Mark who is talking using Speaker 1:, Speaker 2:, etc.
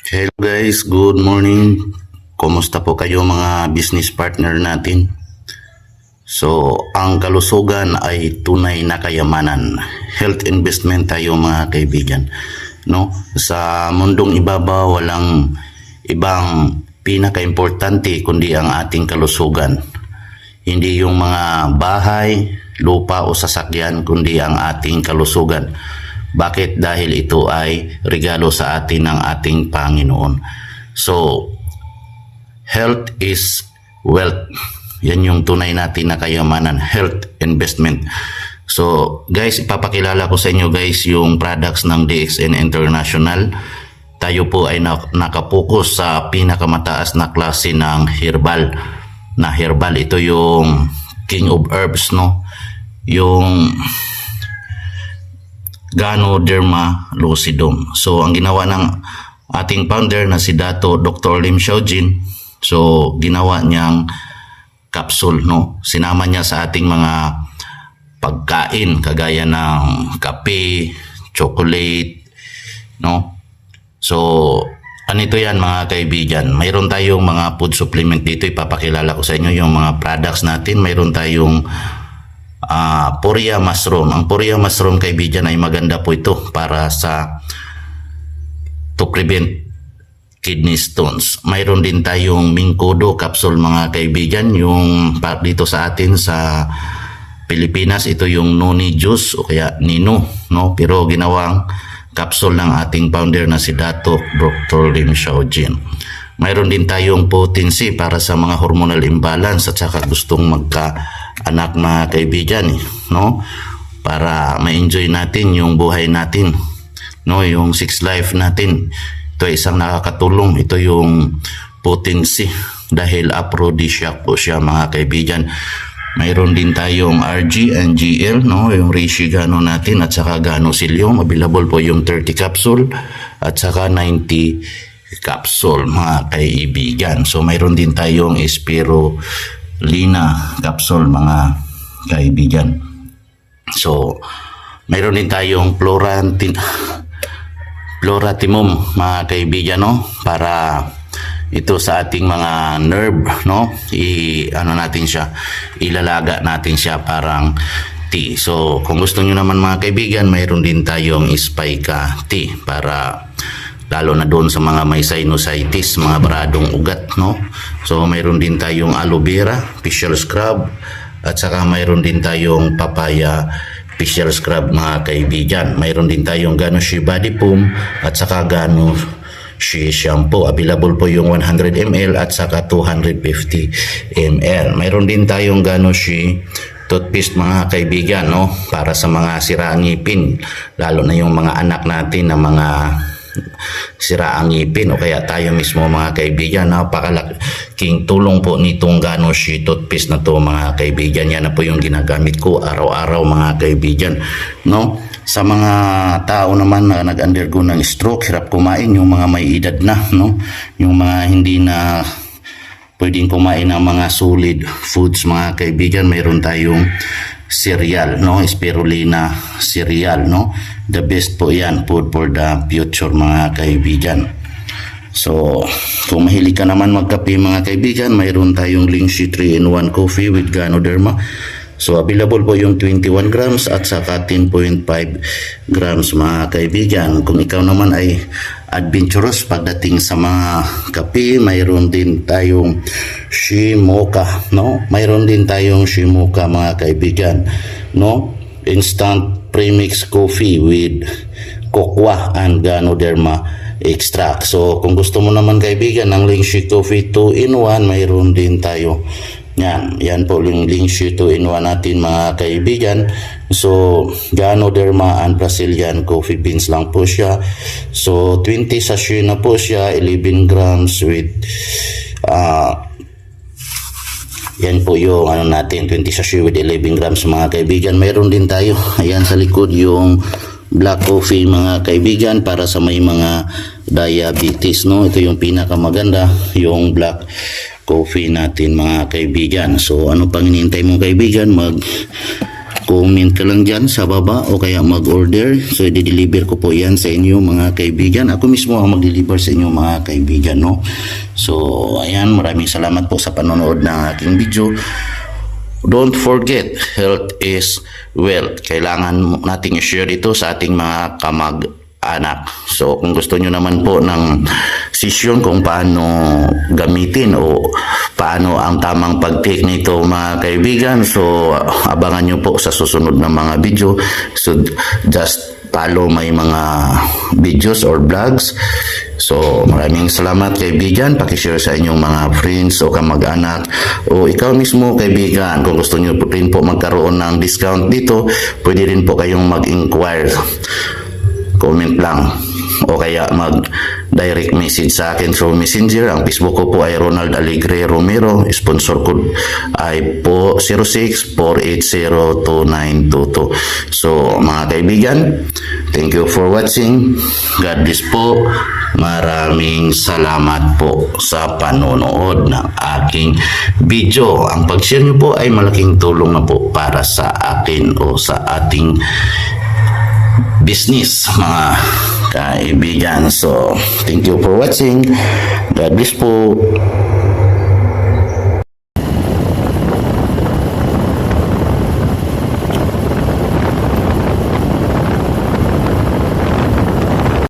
Speaker 1: Hello guys, good morning. Kumusta po kayo mga business partner natin? So, ang kalusugan ay tunay na kayamanan. Health investment tayo mga kaibigan. No? Sa mundong ibabaw, walang ibang pinaka-importante kundi ang ating kalusugan. Hindi yung mga bahay, lupa o sasakyan kundi ang ating kalusugan. Bakit? Dahil ito ay regalo sa atin ng ating Panginoon. So, health is wealth. Yan yung tunay natin na kayamanan, health investment. So, guys, ipapakilala ko sa inyo guys yung products ng DXN International. Tayo po ay nakapokus sa pinakamataas na klase ng herbal. Na herbal, ito yung King of Herbs, no? Yung Ganoderma lucidum. So, ang ginawa ng ating founder na si Dato Dr. Lim Xiaojin, so, ginawa niyang capsule, no? Sinama niya sa ating mga pagkain, kagaya ng kape, chocolate, no? So, ano ito yan mga kaibigan? Mayroon tayong mga food supplement dito. Ipapakilala ko sa inyo yung mga products natin. Mayroon tayong Poria mushroom. Ang Poria mushroom kaibigan ay maganda po ito para to prevent kidney stones. Mayroon din tayong Mingkodo capsule mga kaibigan. Yung dito sa atin sa Pilipinas, ito yung noni juice o kaya nino, no? Pero ginawang capsule ng ating founder na si Dato Dr. Lim Xiaojin. Mayroon din tayong potency para sa mga hormonal imbalance at saka gustong magka-anak mga kaibigan, no? Para ma-enjoy natin yung buhay natin, no? Yung sex life natin. Ito ay isang nakakatulong. Ito yung potency dahil aphrodisiac po siya mga kaibigan. Mayroon din tayong RG and GL, no? Yung reishi gano natin at saka gano psyllium. Available po yung 30 capsule at saka 90 capsule mga kaibigan. So mayroon din tayong spirulina capsule mga kaibigan. So mayroon din tayong floratimum mga kaibigan, no? Para ito sa ating mga nerve, no? Ano natin siya, ilalaga natin siya parang tea. So kung gusto niyo naman mga kaibigan, mayroon din tayong spica tea para lalo na doon sa mga may sinusitis, mga baradong ugat, no? So mayroon din tayong aloe vera facial scrub at saka mayroon din tayong papaya facial scrub mga kaibigan. Mayroon din tayong Ganoshi body foam at saka Ganoshi shampoo. Available po yung 100 ml at saka 250 ml. Mayroon din tayong Ganoshi toothpaste mga kaibigan, no? Para sa mga siraang ngipin, lalo na yung mga anak natin na mga sira ang ngipin o kaya tayo mismo mga kaibigan. Napakalaking tulong po nitong Ganoshi toothpaste na to mga kaibigan. Yan na po yung ginagamit ko araw-araw mga kaibigan, no? Sa mga tao naman na nag-undergo ng stroke, hirap kumain, yung mga may edad na, no? Yung mga hindi na pwedeng kumain ng mga solid foods mga kaibigan, mayroon tayong cereal, no? Spirulina cereal, no? The best po yan, food for the future mga kaibigan. So, kung mahilig ka naman magkape mga kaibigan, mayroon tayong Lingxi 3-in-1 coffee with Ganoderma. So, available po yung 21 grams at saka 10.5 grams mga kaibigan. Kung ikaw naman ay adventurous pagdating sa mga kape, mayroon din tayong Shimoka, no? Mayroon din tayong Shimoka mga kaibigan, no? Instant premix coffee with cocoa and Ganoderma extract. So kung gusto mo naman kaibigan ng Lingxi coffee 2-in-1, mayroon din tayo yan po yung Lingxi 2-in-1 natin mga kaibigan. So Ganoderma and Brazilian coffee beans lang po siya. So 20 sachet na po siya, 11 grams with yan po yung natin, 20 sachet with 11 grams mga kaibigan. Mayroon din tayo, ayan sa likod, yung black coffee mga kaibigan para sa may mga diabetes, no? Ito yung pinakamaganda, yung black coffee natin mga kaibigan. So ano pang hinihintay mo kaibigan, comment ka lang dyan sa baba o kaya mag-order. So, i-deliver ko po yan sa inyo mga kaibigan. Ako mismo ang mag-deliver sa inyo mga kaibigan, no? So, ayan, maraming salamat po sa panonood ng aking video. Don't forget, health is wealth. Kailangan nating i-share ito sa ating mga kamag-anak. So, kung gusto nyo naman po ng session kung paano gamitin o paano ang tamang pag-take nito mga kaibigan, so abangan nyo po sa susunod na mga video. So, just follow my mga videos or vlogs. So, maraming salamat kaibigan. Pakishare sa inyong mga friends o kamag-anak o ikaw mismo kaibigan. Kung gusto nyo po rin po magkaroon ng discount dito, pwede rin po kayong mag-inquire. Comment lang o kaya mag-direct message sa akin through Messenger. Ang Facebook ko po ay Ronald Alegre Romero. Sponsor code ay po 06-480-2922. So, mga kaibigan, thank you for watching. God bless po. Maraming salamat po sa panonood ng aking video. Ang pag-share nyo po ay malaking tulong na po para sa akin o sa ating business mga kaibigan. So, thank you for watching. God bless po.